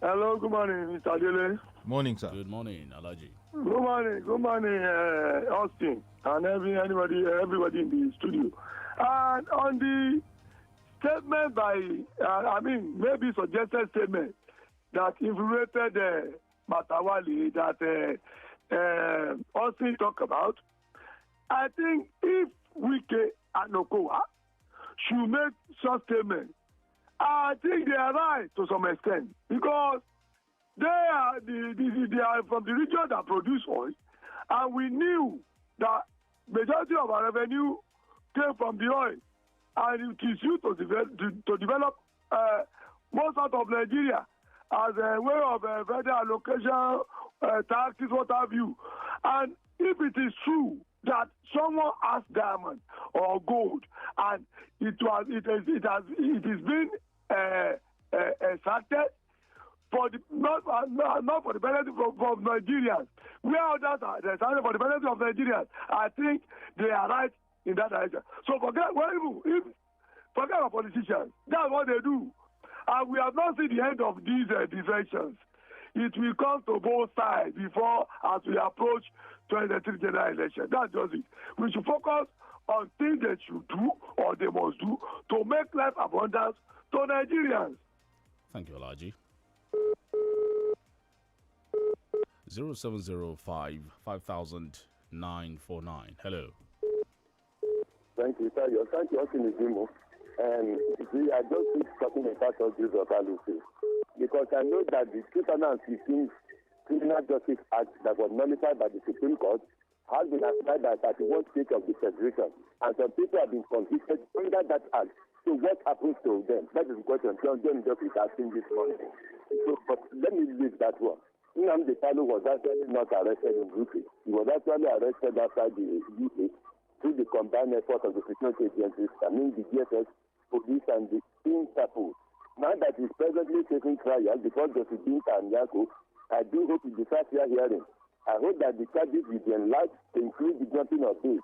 Hello, good morning, Mr. Dele. Morning, sir. Good morning, Alaji. Good morning, Austin, and everybody in the studio. And on the statement by, maybe suggested statement that infuriated Matawali that Austin talked about, I think if Wike and Okowa should make such statement, I think they are right to some extent, because they are they are from the region that produce oil, and we knew that majority of our revenue came from the oil, and it is used to develop most out of Nigeria as a way of federal allocation, taxes, what have you. And if it is true that someone has diamond or gold, and it is been extracted for the not for the benefit of Nigerians, where others are extracted for the benefit of Nigerians, I think they are right in that direction. So forget our politicians. That's what they do, and we have not seen the end of these defections. It will come to both sides before, as we approach 2023 general election. That's just it. We should focus on things they should do or they must do to make life abundant to Nigerians. Thank you, Alaji. 0705 500949. Hello. Thank you, sir. Thank you, Austin. And see, I just keep talking about all this of Alufi, because I know that the 2015 Criminal Justice Act that was nullified by the Supreme Court has been applied at 31 states of the Federation, and some people have been convicted under that act. So what happens to them? That is the question. John just is asking this morning. So, but let me leave that one. Nnamdi Kanu was actually not arrested in UK. He was actually arrested outside the UK through the combined effort of the security agencies, I mean the DSS, police, and the Interpol. Now that he's presently taking trial because Justice Binta and Yako, I do hope he decides fair hearing. I hope that the charges will be enlarged to include the jumping of bail.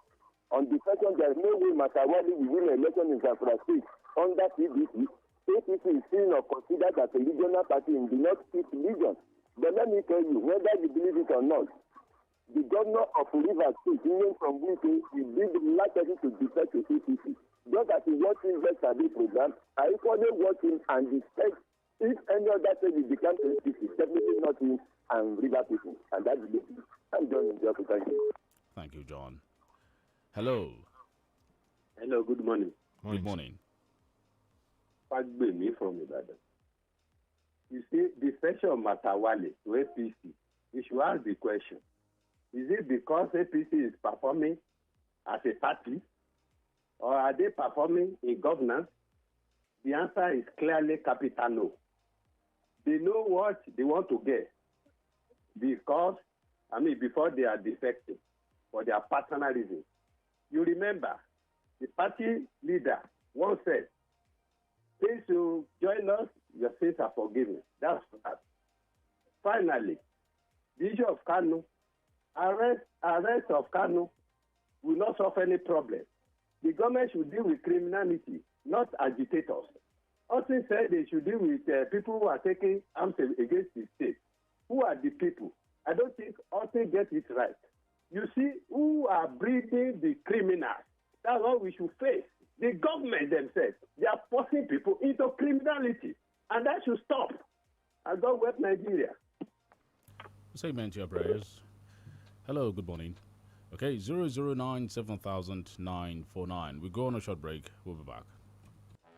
On the question, there is no way Matawali will win an election in Zamfara State under PDP. APC is seen or considered as a regional party in the North-East region. But let me tell you, whether you believe it or not, the governor of Rivers State, Union from Wike, will be the last person to defect to APC. Just as he watched his West Sabi program, I equally watch him and respect if any other state will become APC, definitely not him and River people. And that's the I'm done in the office. Thank you. Thank you, John. Hello. Hello, good morning. Good morning. Fagbemi from Ibadan. You see, the session of Matawale to APC, we should ask the question. Is it because APC is performing as a party, or are they performing in governance? The answer is clearly capital no. They know what they want to get because, before they are defecting for their personal reasons. You remember, the party leader once said, "Please you join us, your sins are forgiven." That's that. Finally, the issue of Kanu, arrest of Kanu will not solve any problem. The government should deal with criminality, not agitators. Austin said they should deal with people who are taking arms against the state. Who are the people? I don't think Austin gets it right. You see, who are breeding the criminals? That's what we should face. The government themselves, they are forcing people into criminality. And that should stop. And God help Nigeria. Say amen to your prayers. Hello, good morning. Okay, 009-7000-949. We go on a short break. We'll be back.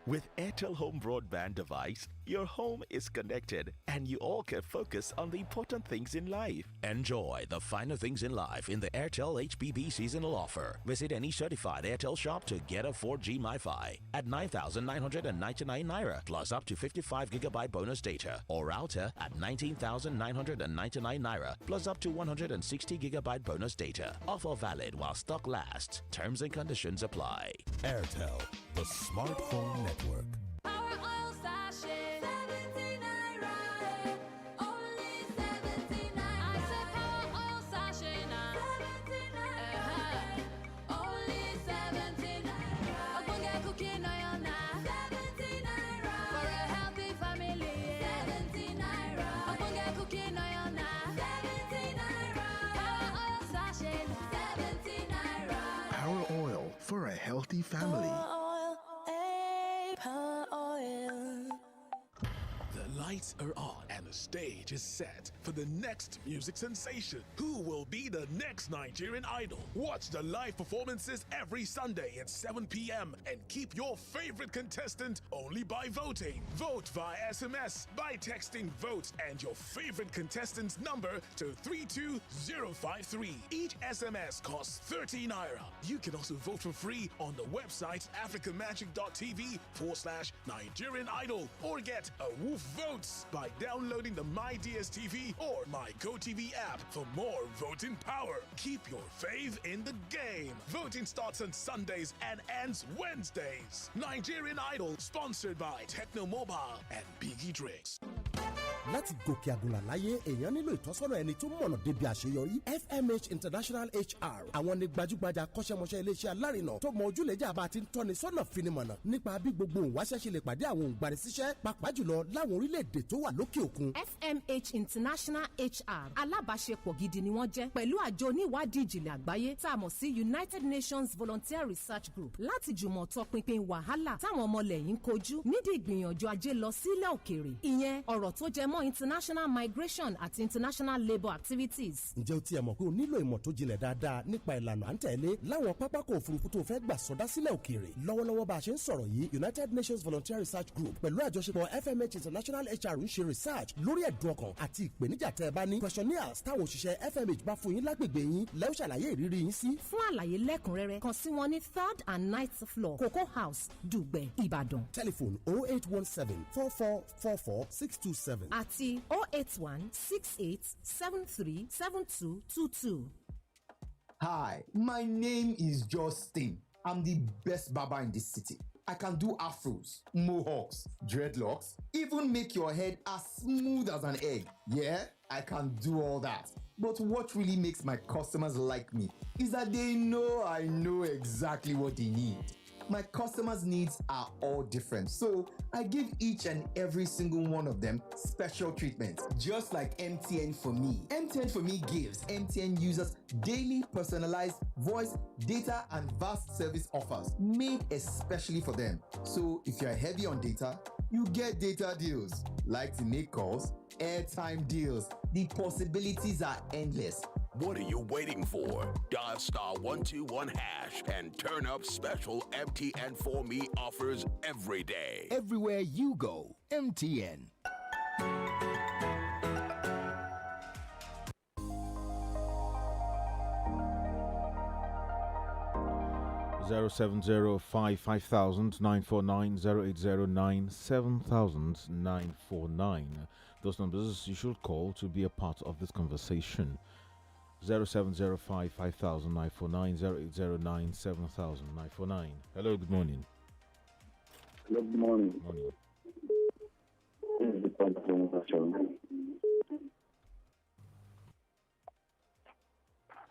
With Airtel Home Broadband device, your home is connected and you all can focus on the important things in life. Enjoy the finer things in life in the Airtel HBB seasonal offer. Visit any certified Airtel shop to get a 4G MiFi at 9,999 Naira plus up to 55 gigabyte bonus data, or router at 19,999 Naira plus up to 160 gigabyte bonus data. Offer valid while stock lasts. Terms and conditions apply. Airtel, the smartphone network. Our oil sachet, 70 naira, only 70 naira. I said our oil sachet now, 70 naira, only 70 naira. Ogbonge cooking oil now, 70 naira. For a healthy family, 70 naira. Ogbonge cooking oil now, 70 naira. Our oil sachet, 70 naira. Power oil for a healthy family. The lights are on and the stage is set for the next music sensation. Who will be the next Nigerian idol? Watch the live performances every Sunday at 7 p.m. and keep your favorite contestant only by voting. Vote via SMS by texting VOTE and your favorite contestant's number to 32053. Each SMS costs 30 naira. You can also vote for free on the website africamagic.tv/Nigerian Idol, or get a woof votes by downloading the My DSTV or My GoTV app for more voting power. Keep your fave in the game. Voting starts on Sundays and ends Wednesdays. Nigerian Idol, sponsored by Techno Mobile and Biggie Drinks. láti gòkè àgùnlà láyé èèyàn nílò ìtọ́sọ́nà ẹni tó mọ̀nà débi àṣeyọrí. FMH International HR àwọn ni gbajúgbajà akọ́ṣẹ́mọṣẹ́ iléeṣẹ́ alárinà tó mọ ojúlẹ̀jà bá ti ń tọ́ni sọ́nà finimọ̀nà nípa bí gbogbo òǹwáṣẹ́ ṣe lè pàdé àwọn òǹgbanisíṣẹ́ pàápàá jùlọ láwọn orílẹ̀-èdè tó wà lókè òkun. FMH International HR alábàáṣepọ̀ gidi ni wọ́n jẹ́ pẹ̀lú àjọ oníwádìí ìjìnlẹ̀ àgbáyé tá a mọ̀ sí United Nations Volunteer Research Group láti jùmọ̀ tọpinpin wàhálà táwọn ọmọlẹ̀ yìí ń kojú nídìí ìgbìyànjú ajé lọ sílẹ̀ òkèèrè. ìyẹn ọ̀rọ̀ tó jẹ mọ́ mọ́ international migration àti international labour activities. ǹjẹ́ o tiẹ̀ mọ̀ pé o nílò ìmọ̀ tó jinlẹ̀ dáadáa nípa ìlànà à ń tẹ̀lé láwọn pápákọ̀ òfurufú tó fẹ́ gbà sọdá sílẹ̀ òkèèrè? lọ́wọ́lọ́wọ́ bá a ṣe ń sọ̀rọ̀ yìí United Nations Volunteer Research Group pẹ̀lú àjọṣepọ̀ FMH International HR ń ṣe research lórí ẹ̀dùn ọkàn àti ìpèníjà tẹ́ ẹ bá ní. questionnaires táwọn òṣìṣẹ́ FMH bá fún yín lágbègbè yín lẹ́ ó ṣàlàyé ìrírí yín sí. fún àlàyé lẹ́kùnrẹ́rẹ́ kàn sí wọn ní 3rd and 9th floor Cocoa House Dùgbẹ̀ Ìbàdàn. telephone 0817 4444 627 àti 081 68 73 7222. Hi, my name is Justin. I'm the best barber in this city. I can do afros, mohawks, dreadlocks, even make your head as smooth as an egg. Yeah, I can do all that. But what really makes my customers like me is that they know I know exactly what they need. My customers' needs are all different, so I give each and every single one of them special treatment, just like MTN for me. MTN for me gives MTN users daily personalized voice, data, and vast service offers made especially for them. So if you're heavy on data, you get data deals. Like to make calls, airtime deals. The possibilities are endless. What are you waiting for? Dial *121# and turn up special MTN for me offers every day. Everywhere you go, MTN. Zero 5090 7009. Those numbers you should call to be a part of this conversation. 0705 500949 0809 7000 Hello, good morning. Hello, good morning. Morning. This is the point of conversation.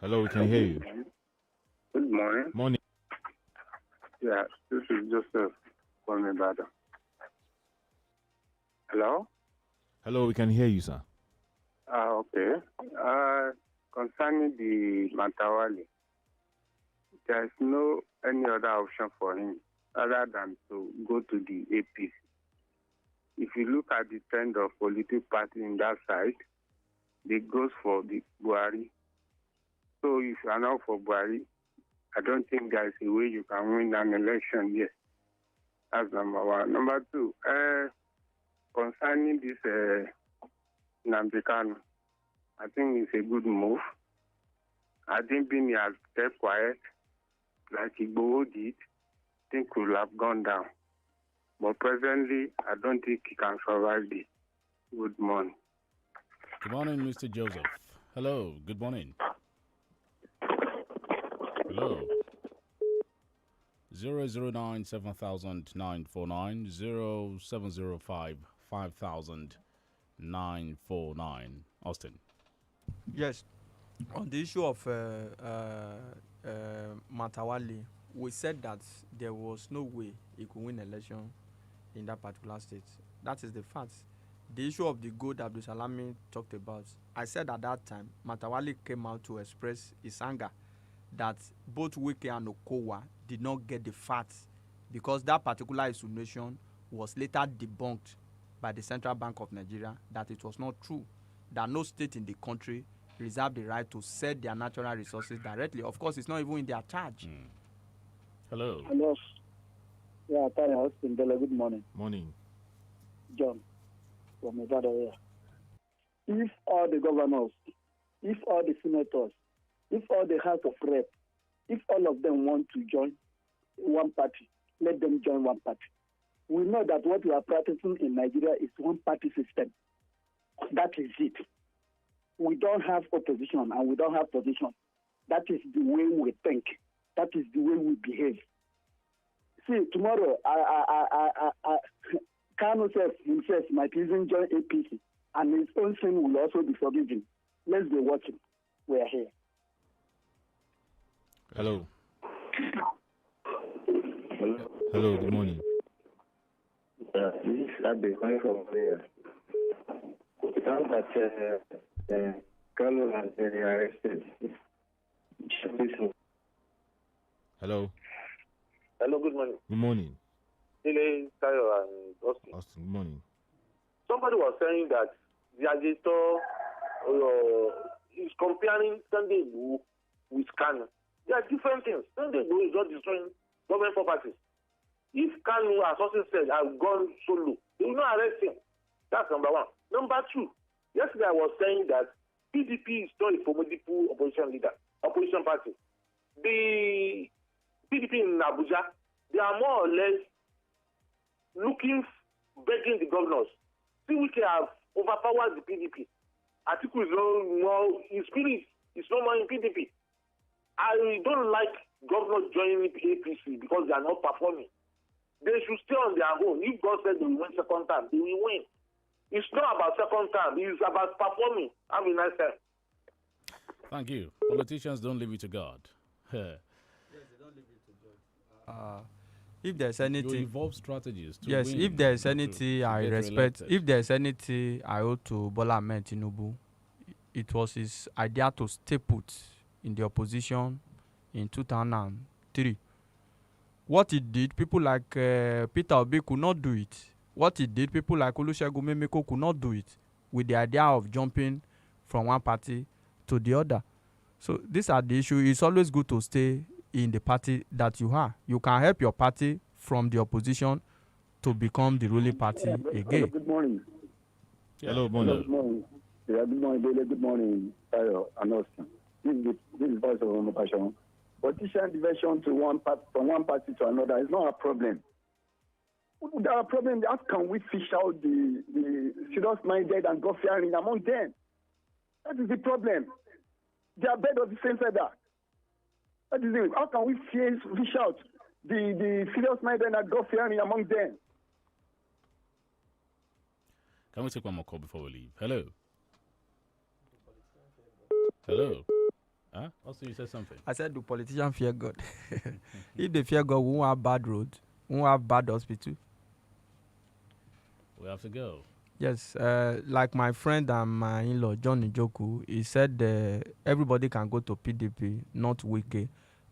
Hello, we can hear you. Good morning. Morning. Yeah, this is Joseph from Nevada. Hello? Hello, we can hear you, sir. Okay. Concerning the Matawali, there is no any other option for him other than to go to the APC. If you look at the trend of political party in that side, they goes for the Buhari. So if you are not for Buhari, I don't think there is a way you can win an election yet. That's number one. Number two, concerning this Nnamdi Kanu, I think it's a good move. I think being has kept quiet, like Igboho did, I think could have gone down. But presently, I don't think he can survive this. Good morning. Good morning, Mr. Joseph. Hello, good morning. Hello. 009 790949 0705 500949. Austin. Yes, on the issue of Matawali, we said that there was no way he could win election in that particular state. That is the fact. The issue of the gold Abdul Salami talked about, I said at that time, Matawali came out to express his anger that both Wike and Okowa did not get the facts because that particular insinuation was later debunked by the Central Bank of Nigeria that it was not true, that no state in the country reserve the right to sell their natural resources directly. Of course, it's not even in their charge. Hello. Hello. Yeah, Tanya Austin, Dele, good morning. Morning. John, from Nevada here. If all the governors, if all the senators, if all the House of Rep, if all of them want to join one party, let them join one party. We know that what we are practicing in Nigeria is one-party system. That is it. We don't have opposition and we don't have position. That is the way we think. That is the way we behave. See, tomorrow, Kanu himself might even join APC, and his own sin will also be forgiven. Let's be watching. We are here. Hello. Hello, good morning. This is Abe coming from there. Now that Kanu has been arrested. Hello. Hello, good morning. Good morning. Dele, Tayo, and Austin. Austin, good morning. Somebody was saying that the agitator is comparing Sunday Igboho with Kanu. They are different things. Sunday Igboho is not destroying government properties. If Kanu, as also said, has gone solo, they will not arrest him. That's number one. Number two, yesterday I was saying that PDP is not a formidable opposition party. The PDP in Abuja, they are more or less begging the governors. See, we can have overpowered the PDP. Atiku is no more, his spirit is no more in PDP. I don't like governors joining APC because they are not performing. They should stay on their own. If God said they will win second time, they will win. It's not about second time. It's about performing. Have a nice time. Thank you. Politicians don't leave it to God. If there's anything, you evolve strategies to yes, win, if there's anything to I get respect, reelected. if there's anything I owe to Bola Ahmed Tinubu, it was his idea to stay put in the opposition in 2003. What he did, people like Peter Obi could not do it. What he did, people like Olusegun Memiko could not do it with the idea of jumping from one party to the other. So these are the issues. It's always good to stay in the party that you are. You can help your party from the opposition to become the ruling party again. Good morning. Hello, morning. Good morning. Yeah, good morning, Dele. Good morning, Tayo and Austin. This is voice of Omopassion. Politician diversion to from one party to another is not a problem. There are problems. How can we fish out the serious-minded and God-fearing among them? That is the problem. They are birds of the same feather. That is it. How can we fish out the serious-minded and God-fearing among them? Can we take one more call before we leave? Hello. Hello. Huh? Also, you said something. I said, do politicians fear God? If they fear God, we won't have bad roads. We won't have bad hospital. We have to go. Yes, like my friend and my in-law, John Njoku, he said everybody can go to PDP, not Wike.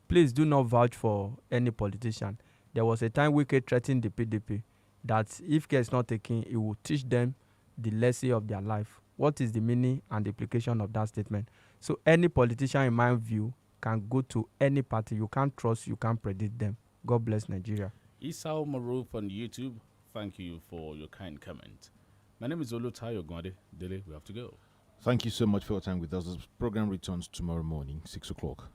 Please do not vouch for any politician. There was a time Wike threatened the PDP that if care is not taken, it will teach them the lesson of their life. What is the meaning and the implication of that statement? So any politician, in my view, can go to any party. You can't trust, you can't predict them. God bless Nigeria. Isao Maruf on YouTube, thank you for your kind comment. My name is OLUTAYO. Ogunade. Dele, we have to go. Thank you so much for your time with us. This program returns tomorrow morning, 6 o'clock.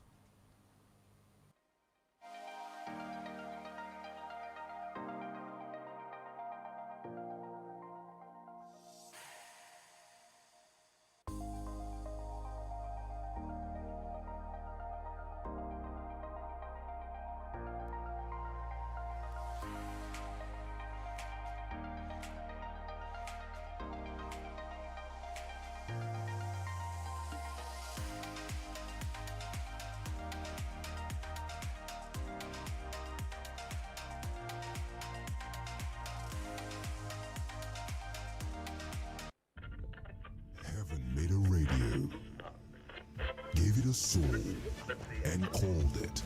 Made a radio, gave it a soul, and called it